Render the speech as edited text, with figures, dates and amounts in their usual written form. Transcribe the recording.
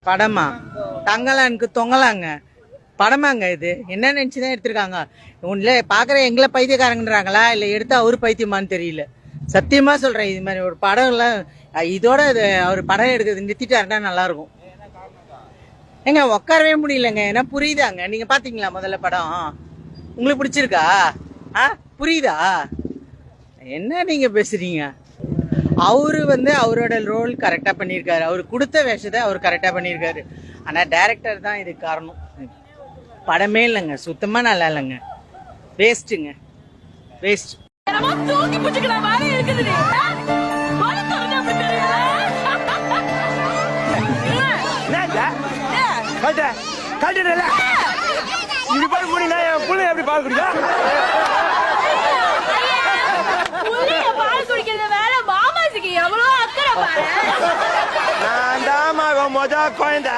படமா தங்கலானுக்கு தொங்கலாங்க படமாங்க இது என்ன நினைச்சுதான் எடுத்திருக்காங்க இல்ல பாக்குற எங்களை பைத்தியக்காரங்கன்றாங்களா இல்ல எடுத்தா அவரு பைத்தியமான்னு தெரியல சத்தியமா சொல்றேன் இது மாதிரி ஒரு படம் எல்லாம் இதோட அவர் படம் எடுக்கிறது நிறுத்திட்டாருன்னா நல்லா இருக்கும் ஏங்க உட்காரவே முடியலங்க ஏன்னா புரியுதாங்க நீங்க பாத்தீங்களா முதல்ல படம் உங்களுக்கு பிடிச்சிருக்கா புரியுதா என்ன நீங்க பேசுறீங்க அவரு அவரோட ரோல் கரெக்டா பண்ணியிருக்காரு அவரு கொடுத்த வேஷத்தை அவர் கரெக்டா பண்ணியிருக்காரு ஆனா டைரக்டர் தான் இதுக்கு காரணம் படமே இல்லைங்க சுத்தமா நல்லா இல்லைங்க வேஸ்ட்டுங்க வேஸ்ட் நான் தான் மொத குழந்தை